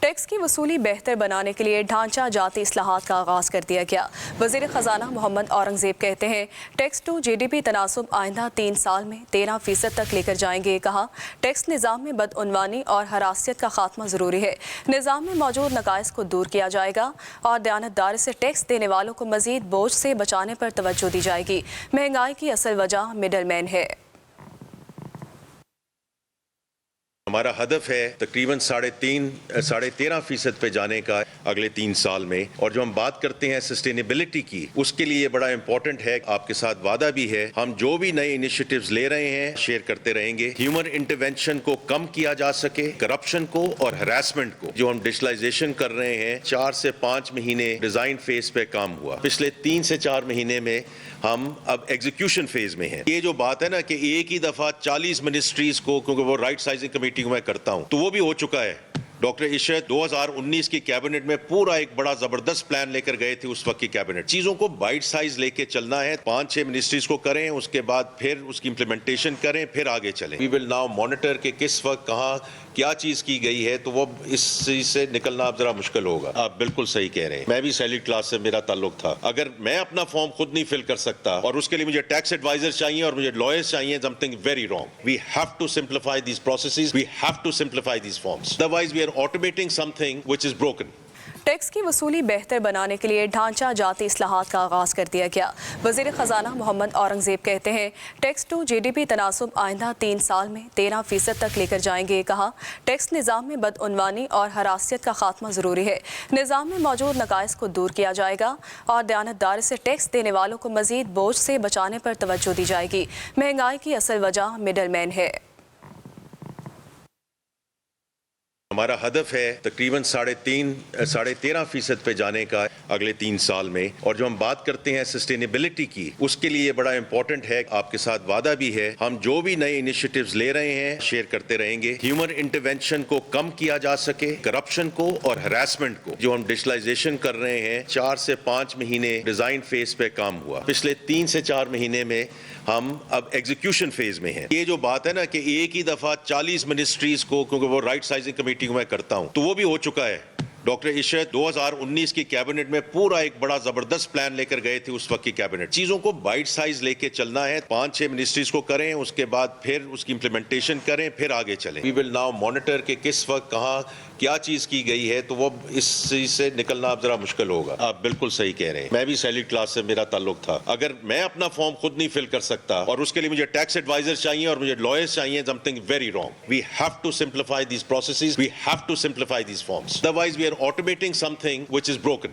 Tax کی وصولی بہتر بنانے کے لیے ڈھانچہ جاتی اصلاحات کا آغاز کر دیا گیا۔ وزیر خزانہ محمد اورنگزیب کہتے ہیں tax to G D P تناسب آئندہ 3 سال میں 13% تک لے کر جائیں گے۔ کہا ٹیکس نظام میں بدعنوانی اور حراسیت کا خاتمہ ضروری ہے، نظام میں موجود نقائص کو دور کیا جائے گا اور دیانتداری سے ٹیکس دینے والوں کو مزید بوجھ سے بچانے پر توجہ دی جائے گی۔ مہنگائی کی اصل وجہ مڈل مین ہے۔ ہمارا ہدف ہے تقریباً 13.5% پہ جانے کا اگلے 3 سال میں، اور جو ہم بات کرتے ہیں سسٹینیبلٹی کی، اس کے لیے بڑا امپورٹنٹ ہے۔ آپ کے ساتھ وعدہ بھی ہے، ہم جو بھی نئے انیشیٹوز لے رہے ہیں شیئر کرتے رہیں گے۔ ہیومن انٹرونشن کو کم کیا جا سکے، کرپشن کو اور ہراسمنٹ کو۔ جو ہم ڈیجیٹلائزیشن کر رہے ہیں، 4 سے 5 مہینے ڈیزائن فیز پہ کام ہوا، پچھلے 3 سے 4 مہینے میں ہم اب ایگزیکیوشن فیز میں ہیں۔ یہ جو بات ہے نا کہ ایک ہی دفعہ 40 منسٹریز کو، کیونکہ وہ رائٹ سائزنگ کمیٹی میں کرتا ہوں، تو وہ بھی ہو چکا ہے۔ ڈاکٹر عشرت 2019 کی کیبنٹ میں پورا ایک بڑا زبردست پلان لے کر گئے تھے اس وقت کی کیبنٹ۔ چیزوں کو بائٹ سائز لے کے چلنا ہے، 5-6 منسٹریز کو کریں، اس کے بعد پھر اس کی امپلیمنٹیشن کریں، پھر آگے چلیں۔ وی ول ناؤ مانیٹر کہ کس وقت کہاں کیا چیز کی گئی ہے، تو وہ اس چیز سے نکلنا اب ذرا مشکل ہوگا۔ آپ بالکل صحیح کہہ رہے ہیں، میں بھی سیلری کلاس سے میرا تعلق تھا۔ اگر میں اپنا فارم خود نہیں فل کر سکتا اور اس کے لیے مجھے ٹیکس ایڈوائزر چاہیے اور مجھے لائرز چاہیے، something very wrong. We have to simplify these processes. We have to simplify these forms. Otherwise we are automating something which is broken. Tax کی وصولی بہتر بنانے کے لیے ڈھانچہ جاتی اصلاحات کا آغاز کر دیا گیا۔ وزیر خزانہ محمد اورنگزیب کہتے ہیں tax to G D P تناسب آئندہ 3 سال میں 13% تک لے کر جائیں گے۔ کہا ٹیکس نظام میں بدعنوانی اور حراسیت کا خاتمہ ضروری ہے، نظام میں موجود نقائص کو دور کیا جائے گا اور دیانتداری سے ٹیکس دینے والوں کو مزید بوجھ سے بچانے پر توجہ دی جائے گی۔ مہنگائی کی اصل وجہ مڈل مین ہے۔ ہمارا ہدف ہے تقریباً 13.5% پہ جانے کا اگلے 3 سال میں، اور جو ہم بات کرتے ہیں سسٹینیبلٹی کی، اس کے لیے بڑا امپورٹنٹ ہے۔ آپ کے ساتھ وعدہ بھی ہے، ہم جو بھی نئے انیشیٹوز لے رہے ہیں شیئر کرتے رہیں گے۔ ہیومن انٹرونشن کو کم کیا جا سکے، کرپشن کو اور ہراسمنٹ کو۔ جو ہم ڈیجیٹلائزیشن کر رہے ہیں، 4 سے 5 مہینے ڈیزائن فیز پہ کام ہوا، پچھلے 3 سے 4 مہینے میں ہم اب ایگزیکیوشن فیز میں ہیں۔ یہ جو بات ہے نا کہ ایک ہی دفعہ 40 منسٹریز کو، کیونکہ وہ رائٹ سائزنگ کمیٹی میں کرتا ہوں، تو وہ بھی ہو چکا ہے۔ ڈاکٹر عشرت 2019 کی کیبنٹ میں پورا ایک بڑا زبردست پلان لے کر گئے تھے اس وقت کی کیبنٹ۔ چیزوں کو بائٹ سائز لے کے چلنا ہے، 5-6 منسٹریز کو کریں، اس کے بعد پھر اس کی امپلیمنٹیشن کریں، پھر آگے چلیں۔ وی ول ناؤ مانیٹر کہ کس وقت کہاں کیا چیز کی گئی ہے، تو وہ اس چیز سے نکلنا اب ذرا مشکل ہوگا۔ آپ بالکل صحیح کہہ رہے ہیں، میں بھی سیلری کلاس سے میرا تعلق تھا۔ اگر میں اپنا فارم خود نہیں فل کر سکتا اور اس کے لیے مجھے ٹیکس ایڈوائزر چاہیے اور مجھے لائرز چاہیے، something very wrong. We have to simplify these processes. We have to simplify these forms. Otherwise we are automating something which is broken.